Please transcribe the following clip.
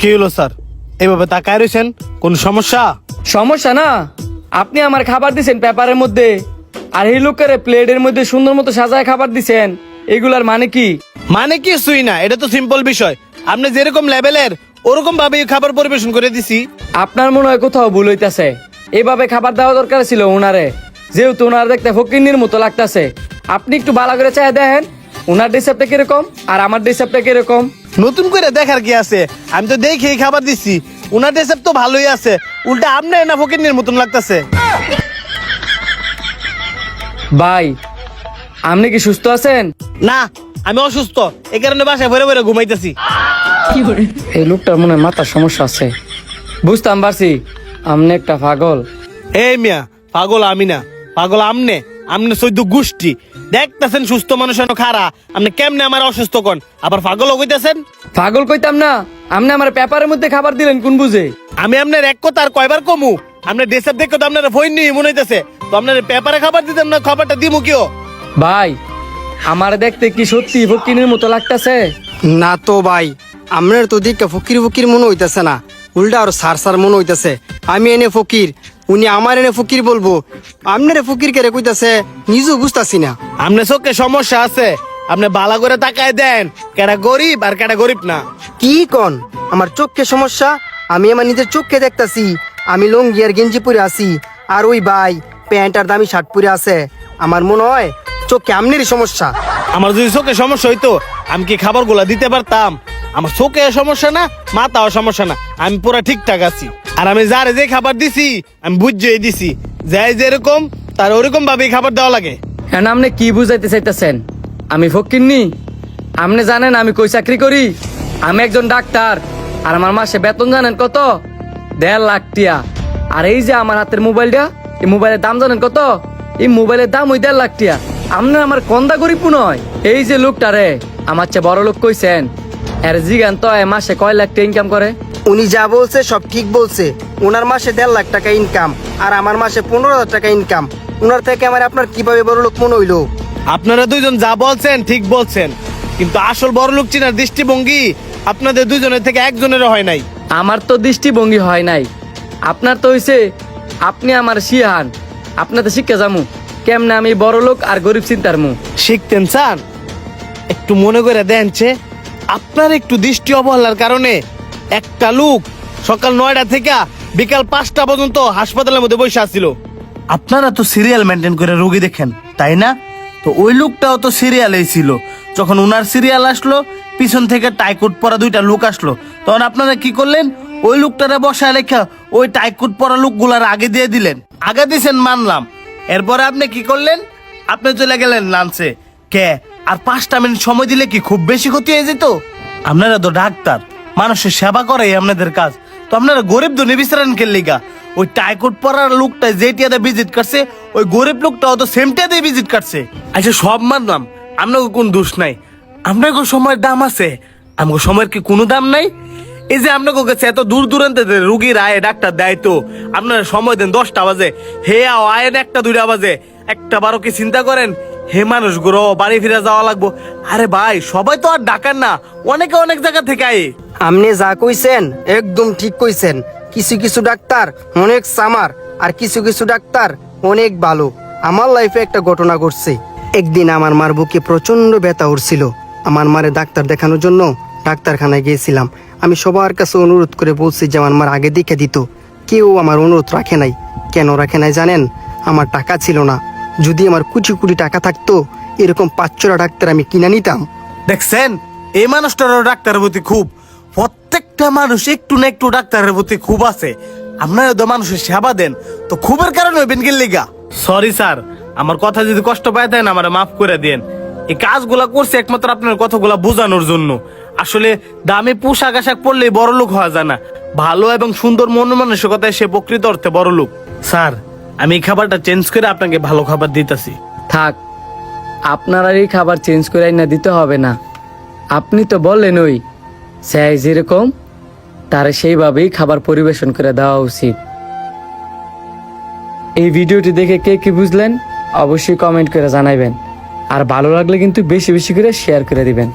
কি হলো স্যার, এইভাবে তাকায় রয়েছেন? কোন সমস্যা? সমস্যা না, আপনি আমার খাবার দিছেন পেপারের মধ্যে, আর এই লোকের প্লেটের মধ্যে সুন্দর মতো সাজায় খাবার দিছেন, এগুলার মানে কি? মানে কিছুই না, এটা তো সিম্পল বিষয়। আপনি যেরকম লেভেলের ওরকম ভাবে খাবার পরিবেশন করে দিছি। আপনার মনে হয় কোথাও ভুল হইতাছে। এইভাবে খাবার দেওয়া দরকার ছিল ওনারে, যেহেতু ওনার দেখতে ফকিন্নির মতো লাগতাছে। আপনি একটু ভালো করে চাই দেখেন ওনার ডিসেপটা কিরকম আর আমার ডিসেপটা কিরকম। নতুন করে দেখার কি আছে? আমি তো দেখে খাবার দিছি, উনার ডেসেপ তো ভালোই আছে, উল্টা আপনি না ফকিন্নির মতন লাগতাছে। ভাই, আপনি কি সুস্থ আছেন? না, আমি অসুস্থ, এই কারণে বাসায় ভরে ভরে ঘুমাইতেছি। এই লোকটার মনে হয় মাথার সমস্যা আছে। বুঝতাম পারছি আপনি একটা পাগল। এই মিয়া, পাগল আমি না, পাগল আমনে। আমনে সৈদ্য গোষ্ঠী দেখতেছেন সুস্থ মানুষের খারা, আপনি কেমনে আমার অসুস্থ কন আবার পাগলও কইতাছেন? পাগল কইতাম না, আপনি আমার পেপারের মধ্যে খাবার দিলেন কোন বুঝে? আমি আপনার এক কথা আর কয়বার কমু? আপনার ডেসেপ দেখে তো আপনার ফোন নিয়ে মনে হইতেছে, তো আপনার পেপারে খাবার দিতাম না, খাবারটা দিমু কেউ? ভাই, আমার দেখতে কি সত্যি ফকিনের মতো লাগতাছে? না তো ভাই, আপনার তো দিকে ফকির ফকির মনে হইতেছে না, উল্টা আর সার সার মনে হইতেছে। আমি এনে ফকির, উনি আমার এনে ফকির বলবো, আপনার ফকির কেড়ে কইতাছে নিজেও বুঝতাছি না। আপনার চোখে সমস্যা আছে, আপনি বালা করে তাকায় দেন কেডা গরিব আর কেডা গরিব না। কি কন আমার চোখে সমস্যা? আমি আমার নিজের চোখকে দেখতাছি, আমি লুঙ্গি আর গেঞ্জি পরে আছি, আর ওই ভাই প্যান্ট আর দামি শার্ট পরে আছে। আমার মনে হয় চোখে আমনেরই সমস্যা। আমার যদি চোখে সমস্যা হইতো আমি কি খাবার গুলা দিতে পারতাম? আমার চোখে সমস্যা না, মাথাও সমস্যা না, আমি পুরা ঠিকঠাক আছি। আর আমি যারে যে খাবার দিছি আমি বুঝিয়ে দিছি, যাই যেরকম তার ওরকম ভাবেই খাবার দেওয়া লাগে। হ্যাঁ, আপনি কি বুঝাইতে চাইতেছেন? আমি ফকিন্নি? আপনি জানেন আমি কই চাকরি করি? আমি একজন ডাক্তার, আর আমার মাসে বেতন জানেন কত? 1.5 লাখ টিয়া। আর এই যে আমার হাতের মোবাইলটা, এই মোবাইলের দাম জানেন কত? এই মোবাইলের দাম ওই 1.5 লাখ টিয়া। আপনি আমার কন্দা গরিব নয়। এই যে লোকটা রে আমার চেয়ে বড় লোক কইছেন, এর জিগান তো এ মাসে কয় লাখ টাকা ইনকাম করে? উনি যা বলছে সব ঠিক বলছে। ওনার মাসে 1.5 লাখ টাকা ইনকাম, আর আমার মাসে 15,000 টাকা ইনকাম। ওনার থেকে আমার আপনার কিভাবে বড় লোক মনে হইলো? আপনারা দুইজন যা বলছেন ঠিক বলছেন, কিন্তু আসল বড় লোক চিনার দৃষ্টিভঙ্গি আপনাদের দুইজনের থেকে একজনেরও হয় নাই। আমার তো দৃষ্টিভঙ্গি হয় নাই, আপনার তো হইছে। আপনি আমার শিয়ান, আপনাতে শিক্ষা যামু কেমনে আমি বড় লোক আর গরিব চিন্তার মু। শিখতেন চান? একটু মনে করে দেনছে, আপনার একটু দৃষ্টি অবহেলার কারণে একটা লোক সকাল 9টা থেকে বিকাল 5টা পর্যন্ত হাসপাতালের মধ্যে বসে আছিল। আপনারা তো সিরিয়াল মেনটেন করে রোগী দেখেন, তাই না? তো ওই লোকটাও তো সিরিয়ালেই ছিল। যখন উনার সিরিয়াল আসলো, পিছন থেকে টাইকুট পরা 2টা লোক আসলো, তখন আপনারা কি করলেন? ওই লোকটারে বসায় রেখা ওই টাইকুট পরা লোকগুলার আগে দিয়ে দিলেন। আগে দিয়েছেন মানলাম, এরপরে আপনি কি করলেন? আপনি চলে গেলেন লাঞ্চে। কে আর 5টা মিনিট সময় দিলে কি খুব বেশি ক্ষতি হয়ে যেত? আপনারা তো ডাক্তার, মানুষের সেবা করাই আপনাদের কাজ, তো আপনারা গরিব ধনী বিশ্রান খেললিগা। ওই টাইকুট পরার লোকটা যেটিয়াতে ভিজিট করছে, ওই গরিব লোকটাও তো সেমটাতে ভিজিট করছে। আচ্ছা সব মানলাম, আপনাকে কোন দোষ নাই, আপনাকে সময়ের দাম আছে, আমাকে সময়ের কি কোনো দাম নাই? এই যে আপনাকে কাছে এত দূর দূরান্তে রুগীর আয়ে ডাক্তার দেয়, তো আপনারা সময় দেন 10টা বাজে, হে আয়েন 1টা 2টা বাজে, একটা বারো কি চিন্তা করেন? হে মানুষ গুলো বাড়ি ফিরে যাওয়া লাগবো। আরে ভাই, সবাই তো আর ডাকার না, অনেকে অনেক জায়গা থেকে আয়ে। আপনি যা কইছেন একদম ঠিক কইছেন। কিছু কিছু ডাক্তার অনেক সামার, আর কিছু কিছু ডাক্তার অনেক ভালো। আমার লাইফে একটা ঘটনা ঘটছে। একদিন আমার মার বুকে প্রচন্ড ব্যথা উঠছিল। আমার মারে ডাক্তার দেখানোর জন্য ডাক্তারখানায় গিয়েছিলাম। আমি সবার কাছে অনুরোধ করে বলছি যে আমার মার আগে দেখে দিত। কেউ আমার অনুরোধ রাখে নাই। কেন রাখে নাই জানেন? আমার টাকা ছিল না। যদি আমার কোটি কোটি টাকা থাকতো, এরকম 5-6টা ডাক্তার আমি কিনা নিতাম। দেখছেন, এই মানুষটারও ডাক্তারের প্রতি খুব, প্রত্যেকটা মানুষ একটু না একটু ডাক্তারের প্রতি খুব আছে। আপনারা তো মানুষের সেবা দেন, তো খুবের কারণে হইবেন গেলিগা। সরি স্যার, আমার কথা যদি কষ্ট পায় দেন আমার মাফ করে দেন। এই কাজগুলা করছে একমাত্র আপনার কথাগুলা বোঝানোর জন্য। আসলে দামি পোশাক আশাক পরলেই বড় লোক হওয়া যায় না, ভালো এবং সুন্দর মন মানসিকতায় সে প্রকৃত অর্থে বড় লোক। স্যার, আমি এই খাবারটা চেঞ্জ করে আপনাকে ভালো খাবার দিতেছি। থাক, আপনার আর এই খাবার চেঞ্জ করে না দিতে হবে না। আপনি তো বললেন ওই চাই যেরকম তার সেইভাবেই খাবার পরিবেশন করে দেওয়া উচিত। এই ভিডিওটি দেখে কে কি বুঝলেন অবশ্যই কমেন্ট করে জানাবেন, আর ভালো লাগলে কিন্তু বেশি বেশি করে শেয়ার করে দিবেন।